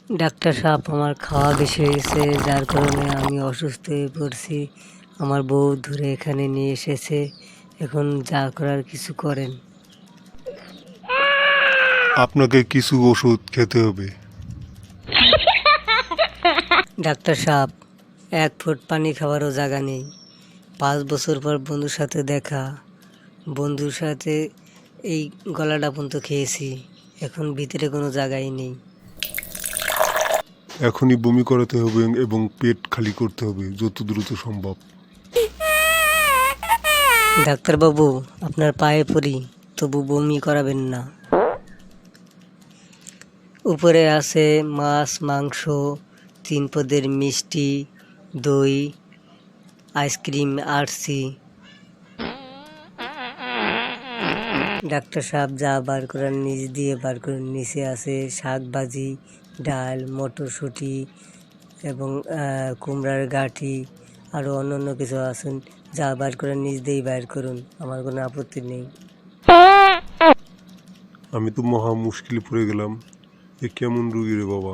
Doctor সাহেব, আমার খাওয়া বেশি হয়েছে, যার কারণে আমি অসুস্থ হয়ে পড়ছি। আমার বউ ধরে এখানে নিয়ে এসেছে, এখন যা করার কিছু করেন। আপনাকে কিছু ওষুধ খেতে হবে। ডাক্তার সাহেব, এক ফুট পানি খাওয়ারও জায়গা নেই। 5 বছর পর বন্ধুর সাথে দেখা, বন্ধুর সাথে এই গলাটা পর্যন্ত খেয়েছি, এখন ভিতরে কোনো জায়গাই নেই। এখনই বমি করাতে হবে এবং পেট খালি করতে হবে যত দ্রুত সম্ভব। ডাক্তারবাবু, আপনার পায়ে পড়ি, তবু বমি করাবেন না। উপরে আছে মাছ, মাংস, 3 পদের মিষ্টি, দই, আইসক্রিম, আরসি। ডাক্তার সাহেব, যা বার করার নিচ দিয়ে বার করুন। নিচে আছে শাক ভাজি, ডাল, মটরশুঁটি এবং কুমড়ার গাঁটি, আরও অন্য কিছু আছেন। যা বার করার নিচ দিয়েই বার করুন, আমার কোনো আপত্তি নেই। আমি তো মহা মুশকিলে পড়ে গেলাম। এ কেমন রুগী রে বাবা!